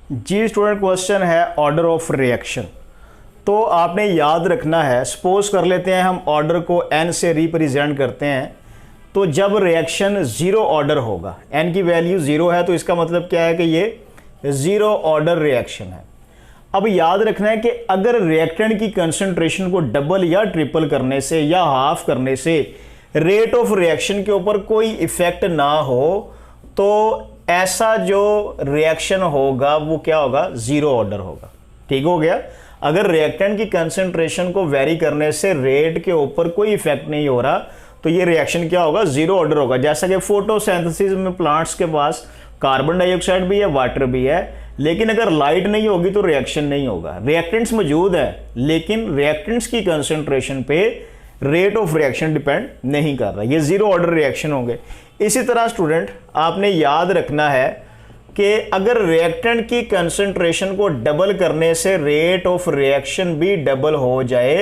जी student, question है order of reaction. तो आपने याद रखना है, सपोज कर लेते हैं हम ऑर्डर को n से रिप्रेजेंट करते हैं। तो जब रिएक्शन ज़ीरो ऑर्डर होगा, n की वैल्यू ज़ीरो है, तो इसका मतलब क्या है कि ये ज़ीरो ऑर्डर रिएक्शन है। अब याद रखना है कि अगर रिएक्टेंट की कंसंट्रेशन को डबल या ट्रिपल करने से या हाफ करने से रेट ऑफ रिएक्शन के ऊपर कोई इफेक्ट ना हो, तो ऐसा जो रिएक्शन होगा वो क्या होगा, ज़ीरो ऑर्डर होगा। ठीक हो गया। अगर रिएक्टेंट की कंसंट्रेशन को वेरी करने से रेट के ऊपर कोई इफेक्ट नहीं हो रहा, तो ये रिएक्शन क्या होगा, ज़ीरो ऑर्डर होगा। जैसा कि फोटोसिंथेसिस में प्लांट्स के पास कार्बन डाइऑक्साइड भी है, वाटर भी है, लेकिन अगर लाइट नहीं होगी तो रिएक्शन नहीं होगा। रिएक्टेंट्स मौजूद है, लेकिन रिएक्टेंट्स की कंसंट्रेशन पे रेट ऑफ रिएक्शन डिपेंड नहीं कर रहा, ये ज़ीरो ऑर्डर रिएक्शन होंगे। इसी तरह स्टूडेंट, आपने याद रखना है कि अगर रिएक्टेंट की कंसंट्रेशन को डबल करने से रेट ऑफ रिएक्शन भी डबल हो जाए,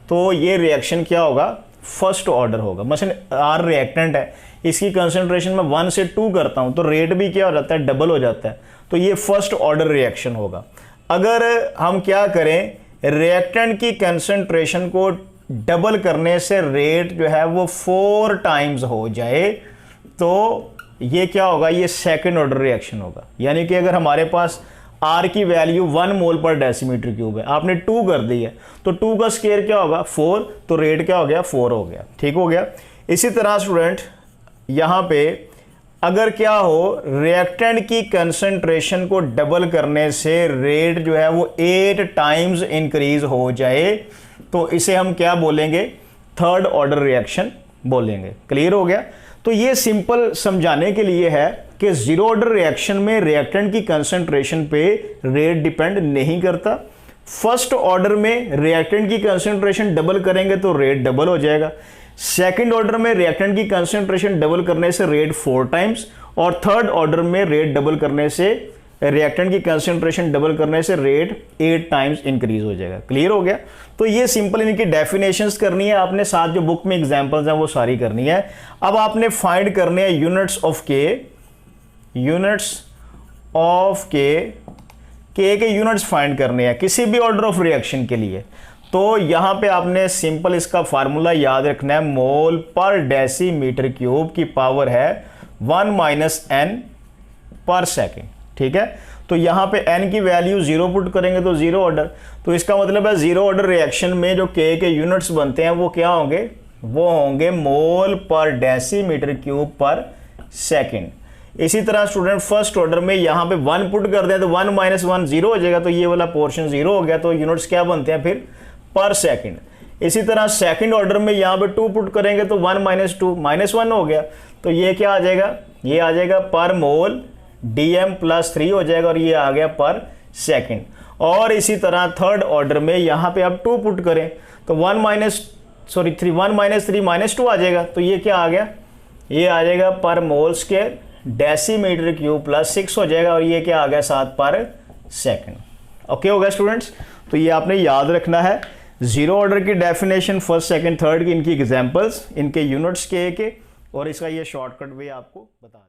तो ये रिएक्शन क्या होगा, फर्स्ट ऑर्डर होगा। मसलन आर रिएक्टेंट है, इसकी कंसंट्रेशन में 1 से 2 करता हूं तो रेट भी क्या हो जाता है, डबल हो जाता है, तो ये फर्स्ट ऑर्डर रिएक्शन होगा। अगर हम क्या करें, रिएक्टेंट की कंसंट्रेशन को डबल करने से रेट जो है वो 4 टाइम्स हो जाए, तो ये क्या होगा, ये सेकंड ऑर्डर रिएक्शन होगा। यानी कि अगर हमारे पास R की वैल्यू 1 मोल पर डेसीमीटर क्यूब है, आपने 2 कर दी है, तो 2 का स्क्वायर क्या होगा, 4, तो रेट क्या हो गया, 4 हो गया। ठीक हो गया। इसी तरह स्टूडेंट, यहाँ पे अगर क्या हो, रिएक्टेंट की कंसंट्रेशन को डबल करने से रेट जो है वो 8 टाइम्स इंक्रीज हो जाए, तो इसे हम क्या बोलेंगे, थर्ड ऑर्डर रिएक्शन बोलेंगे। क्लियर हो गया। तो ये सिंपल समझाने के लिए है कि जीरो ऑर्डर रिएक्शन में रिएक्टेंट की कंसंट्रेशन पे रेट डिपेंड नहीं करता। फर्स्ट ऑर्डर में रिएक्टेंट की कंसंट्रेशन डबल करेंगे तो रेट डबल हो जाएगा। सेकंड ऑर्डर में रिएक्टेंट की कंसंट्रेशन डबल करने से रेट 4 टाइम्स, और थर्ड ऑर्डर में रेट डबल करने से, रिएक्टेंट की कंसंट्रेशन डबल करने से रेट 8 टाइम्स इंक्रीज हो जाएगा। क्लियर हो गया। तो ये सिंपल इनकी डेफिनेशंस करनी है आपने, साथ जो बुक में एग्जांपल्स हैं वो सारी करनी है। अब आपने फाइंड करने हैं यूनिट्स ऑफ के, यूनिट्स ऑफ के यूनिट्स फाइंड करने हैं किसी भी ऑर्डर ऑफ रिएक्शन के लिए। तो यहां पे आपने सिंपल इसका फार्मूला याद रखना है, मोल पर डेसीमीटर क्यूब की पावर है 1 - n पर सेकेंड। ठीक है। तो यहां पे n की वैल्यू 0 पुट करेंगे तो जीरो ऑर्डर, तो इसका मतलब है जीरो ऑर्डर रिएक्शन में जो k के यूनिट्स बनते हैं वो क्या होंगे, वो होंगे मोल पर डेसीमीटर क्यूब पर सेकंड। इसी तरह स्टूडेंट, फर्स्ट ऑर्डर में यहां पे 1 पुट कर दें तो 1 - 1 0 हो जाएगा, तो ये वाला पोर्शन 0 हो गया, तो यूनिट्स क्या बनते हैं फिर, पर सेकंड। इसी तरह सेकंड ऑर्डर में यहां पे 2 पुट करेंगे तो 1 - 2 -1 हो गया, तो ये क्या आ जाएगा, ये आ जाएगा पर मोल dm+3 हो जाएगा, और ये आ गया पर सेकंड। और इसी तरह थर्ड ऑर्डर में यहां पे आप 2 पुट करें तो 1 - 3 -2 आ जाएगा, तो ये क्या आ गया, ये आ जाएगा पर मोल स्क्वायर डेसीमीटर क्यूब +6 हो जाएगा, और ये क्या आ गया, 7 पर सेकंड। ओके हो गया स्टूडेंट्स। तो ये आपने याद रखना है, जीरो ऑर्डर की डेफिनेशन, फर्स्ट सेकंड थर्ड की, इनकी एग्जांपल्स, इनके यूनिट्स के, और इसका ये शॉर्टकट वे आपको बता